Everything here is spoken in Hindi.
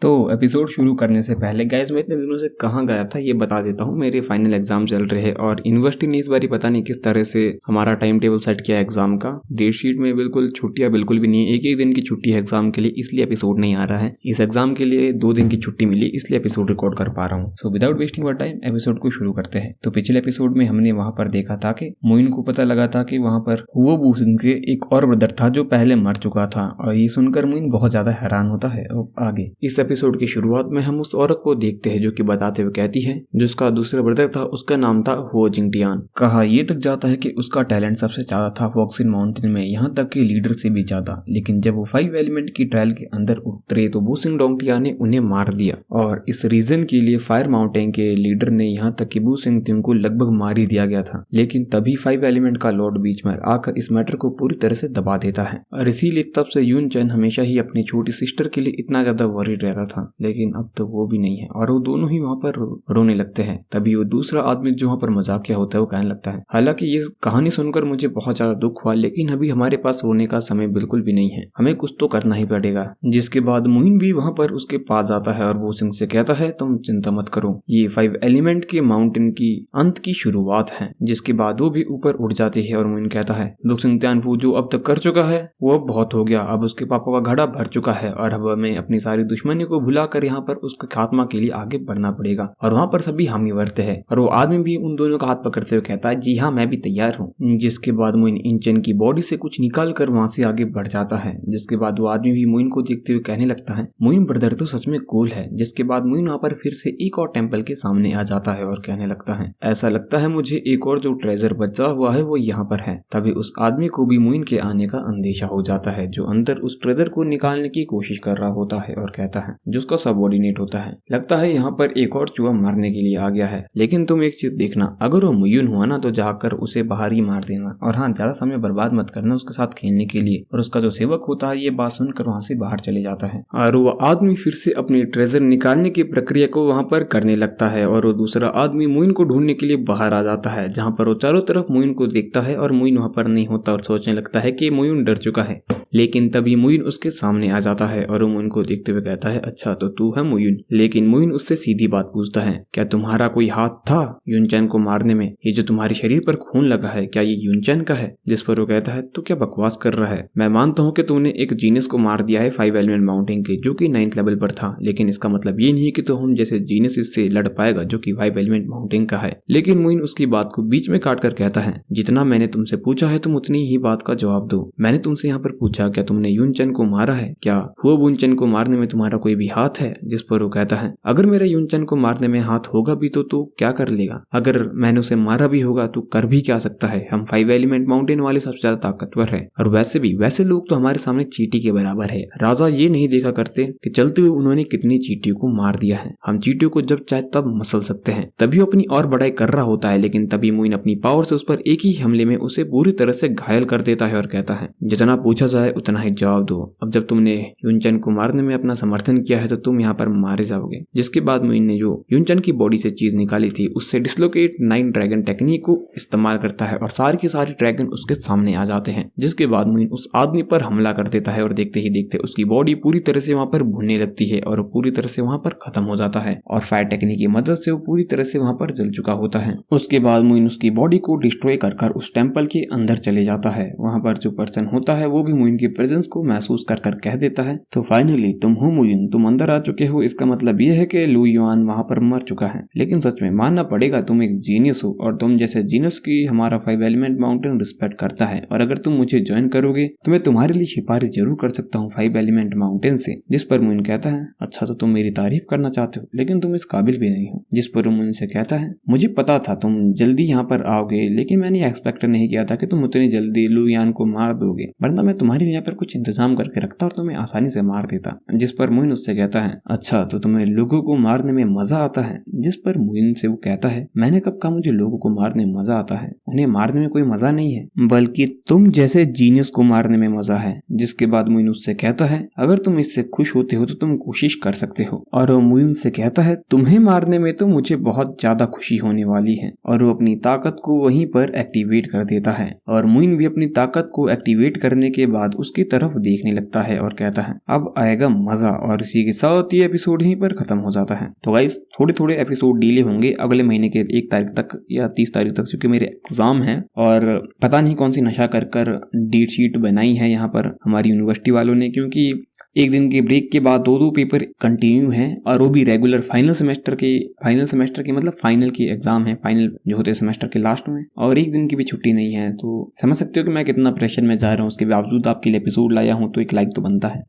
तो एपिसोड शुरू करने से पहले गाइस मैं इतने दिनों से कहाँ गायब था ये बता देता हूँ। मेरे फाइनल एग्जाम चल रहे हैं और यूनिवर्सिटी ने इस बारी पता नहीं किस तरह से हमारा टाइम टेबल सेट किया एग्जाम का। डेट शीट में बिल्कुल छुट्टियां बिल्कुल भी नहीं है, एक एक दिन की छुट्टी है एग्जाम के लिए, इसलिए एपिसोड नहीं आ रहा है। इस एग्जाम के लिए 2 दिन की छुट्टी मिली, इसलिए एपिसोड रिकॉर्ड कर पा रहा हूँ। So without wasting our time episode को शुरू करते हैं। तो पिछले एपिसोड में हमने वहाँ पर देखा था कि मोइन को पता लगा था कि वहाँ पर हुओ बूसिंग के एक और ब्रदर था जो पहले मर चुका था, और ये सुनकर मोइन बहुत ज्यादा हैरान होता है। आगे इस एपिसोड की शुरुआत में हम उस औरत को देखते हैं जो कि बताते हुए कहती है जिसका दूसरा ब्रदर था उसका नाम था हुओ जिंगटियान। कहा ये तक जाता है कि उसका टैलेंट सबसे ज्यादा था वॉक्सिन माउंटेन में, यहाँ तक कि लीडर से भी ज्यादा। लेकिन जब वो 5 एलिमेंट की ट्रायल के अंदर उतरे तो बूसिंग डोंगटियान ने उन्हें मार दिया, और इस रीजन के लिए फायर माउंटेन के लीडर ने यहाँ तक कि बूसिंग तिंग को लगभग मार ही दिया गया था। लेकिन तभी 5 एलिमेंट का लॉर्ड बीच में आकर इस मैटर को पूरी तरह से दबा देता है, और इसीलिए तब से यून चैन हमेशा ही अपनी छोटी सिस्टर के लिए इतना ज्यादा वरीड रहता था। लेकिन अब तो वो भी नहीं है और वो दोनों ही वहाँ पर रोने लगते हैं। तभी वो दूसरा आदमी जो वहाँ पर मजाकिया होता है वो कहने लगता है, हालांकि ये कहानी सुनकर मुझे बहुत ज्यादा दुख हुआ, लेकिन अभी हमारे पास रोने का समय बिल्कुल भी नहीं है, हमें कुछ तो करना ही पड़ेगा। जिसके बाद मोइन भी वहाँ पर उसके पास आता है और वो सिंह से कहता है तुम चिंता मत करो, ये 5 एलिमेंट के माउंटेन की अंत की शुरुआत है। जिसके बाद वो भी ऊपर उड़ जाती है और मोइन कहता है लुक्सिंग त्यानफू जो अब तक कर चुका है वो अब बहुत हो गया, अब उसके पापा का घड़ा भर चुका है और अब हमें अपनी सारी दुश्मनी को भुलाकर यहाँ पर उसके खात्मा के लिए आगे बढ़ना पड़ेगा। और वहाँ पर सभी हामी भरते हैं और वो आदमी भी उन दोनों का हाथ पकड़ते हुए कहता है जी हाँ मैं भी तैयार हूँ। जिसके बाद मोइन इंचन की बॉडी से कुछ निकाल कर वहाँ से आगे बढ़ जाता है। जिसके बाद वो आदमी भी मोइन को देखते हुए कहने लगता है मोइन ब्रदर तो सच में कूल है। जिसके बाद मोइन वहाँ पर फिर से एक और टेम्पल के सामने आ जाता है और कहने लगता है ऐसा लगता है मुझे एक और जो ट्रेजर बचा हुआ है वो यहाँ पर है। तभी उस आदमी को भी मोइन के आने का अंदेशा हो जाता है जो अंदर उस ट्रेजर को निकालने की कोशिश कर रहा होता है और कहता है जिसका सबऑर्डिनेट होता है लगता है यहाँ पर एक और चूहा मारने के लिए आ गया है, लेकिन तुम एक चीज देखना, अगर वो मुयुन हुआ ना तो जाकर उसे बाहर ही मार देना, और हाँ ज्यादा समय बर्बाद मत करना उसके साथ खेलने के लिए। और उसका जो सेवक होता है ये बात सुनकर वहाँ से बाहर चले जाता है और वो आदमी फिर से अपनी ट्रेजर निकालने की प्रक्रिया को वहाँ पर करने लगता है। और वो दूसरा आदमी मुइन को ढूंढने के लिए बाहर आ जाता है, जहाँ पर वो चारों तरफ मुइन को देखता है और मुइन वहाँ पर नहीं होता और सोचने लगता है कि मुइन डर चुका है। लेकिन तभी मुइन उसके सामने आ जाता है और वो मुइन को देखते हुए कहता है अच्छा तो तू है मुइन। लेकिन मुइन उससे सीधी बात पूछता है क्या तुम्हारा कोई हाथ था यूनचैन को मारने में, ये जो तुम्हारे शरीर पर खून लगा है क्या ये यूनचैन का है। जिस पर वो कहता है तू क्या बकवास कर रहा है, मैं मानता हूँ कि तूने एक जीनस को मार दिया है 5 एलिमेंट माउंटेन के जो कि 9th लेवल पर था, लेकिन इसका मतलब ये नहीं कि तो हम जैसे जीनस इससे लड़ पाएगा जो कि 5 एलिमेंट माउंटेन का है। लेकिन मुइन उसकी बात को बीच में काट कर कहता है जितना मैंने तुमसे पूछा है तुम उतनी ही बात का जवाब दो। मैंने तुमसे यहाँ पर पूछा क्या तुमने यूनचैन को मारा है, क्या हुओ बुनचैन को मारने में तुम्हारा कोई भी हाथ है। जिस पर वो कहता है अगर मेरा यूनचैन को मारने में हाथ होगा भी तो तू क्या कर लेगा, अगर मैंने उसे मारा भी होगा तो कर भी क्या सकता है, हम 5 एलिमेंट माउंटेन वाले सबसे ज्यादा ताकतवर है, और वैसे लोग तो हमारे सामने चींटी के बराबर है। राजा ये नहीं देखा करते कि चलते हुए उन्होंने कितनी चींटियों को मार दिया है, हम चींटियों को जब चाहे तब मसल सकते हैं। तभी वो अपनी और बड़ाई कर रहा होता है, लेकिन तभी मोइन अपनी पावर से उस पर एक ही हमले में उसे पूरी तरह से घायल कर देता है और कहता है जितना पूछा जाए उतना ही जवाब दो, अब जब तुमने यूनचैन को मारने में अपना समर्थन किया है तो तुम यहाँ पर मारे जाओगे। जिसके बाद मोइन ने जो यूनचैन की बॉडी से चीज निकाली थी उससे डिसलोकेट 9 ड्रैगन टेक्निक को इस्तेमाल करता है और सारी की सारी ड्रैगन उसके सामने आ जाते हैं। जिसके बाद मोइन उस आदमी पर हमला कर देता है और देखते ही देखते उसकी बॉडी पूरी तरह से वहाँ पर भुनने लगती है और पूरी तरह से वहाँ पर खत्म हो जाता है, और फायर टेक्निक की मदद से वो पूरी तरह से वहाँ पर जल चुका होता है। उसके बाद मोइन उसकी बॉडी को डिस्ट्रॉय कर उस टेम्पल के अंदर चले जाता है। वहाँ पर जो पर्सन होता है वो भी मोइन की प्रेजेंस को महसूस कर कह देता है तो फाइनली तुम हो मोइन, तुम अंदर आ चुके हो, इसका मतलब ये है कि लू युआन वहाँ पर मर चुका है। लेकिन सच में मानना पड़ेगा तुम एक जीनियस हो, और तुम जैसे जीनियस की हमारा 5 एलिमेंट माउंटेन रिस्पेक्ट करता है, और अगर तुम मुझे ज्वाइन करोगे तो मैं तुम्हारे लिए सिफारिश जरूर कर सकता हूँ 5 एलिमेंट माउंटेन से। जिस पर मोइन कहता है अच्छा तो तुम मेरी तारीफ करना चाहते हो, लेकिन तुम इस काबिल भी नहीं हो। जिस पर मोइन से कहता है मुझे पता था तुम जल्दी यहाँ पर आओगे, लेकिन मैंने एक्सपेक्ट नहीं किया था कि तुम उतनी जल्दी लू युआन को मार दोगे, वरना मैं तुम्हारे लिए यहाँ पर कुछ इंतजाम करके रखता और तुम्हें आसानी से मार देता। जिस पर मोइन उससे कहता है अच्छा तो तुम्हें लोगों को मारने में मजा आता है। जिस पर मोइन से वो कहता है मैंने कब कहा मुझे लोगों को मारने में मजा आता है, उन्हें मारने में कोई मजा नहीं है, बल्कि तुम जैसे जीनियस को मारने में मजा है। जिसके बाद मोइन उससे कहता है अगर तुम इससे खुश होते हो तो तुम कोशिश कर सकते हो, और वो मोइन से कहता है तुम्हें मारने में तो मुझे बहुत ज्यादा खुशी होने वाली है, और वो अपनी ताकत को वहीं पर एक्टिवेट कर देता है। और मोइन भी अपनी ताकत को एक्टिवेट करने के बाद उसकी तरफ देखने लगता है और कहता है अब आएगा मजा। और इसी के कि 7 ही एपिसोड यहीं पर खत्म हो जाता है। तो गाइस थोड़े थोड़े एपिसोड डिले होंगे अगले महीने के 1 तारीख तक या 30 तारीख तक, क्योंकि मेरे एग्जाम है और पता नहीं कौन सी नशा कर कर डेट शीट बनाई है यहाँ पर हमारी यूनिवर्सिटी वालों ने, क्योंकि एक दिन के ब्रेक के बाद 2 पेपर कंटिन्यू हैं और वो भी रेगुलर फाइनल सेमेस्टर के मतलब फाइनल की एग्जाम है, फाइनल जो होते हैं सेमेस्टर के लास्ट में, और एक दिन की भी छुट्टी नहीं है। तो समझ सकते हो कि मैं कितना प्रेशर में जा रहा हूँ। उसके बावजूद आपके लिए एपिसोड लाया हूँ तो एक लाइक तो बनता है।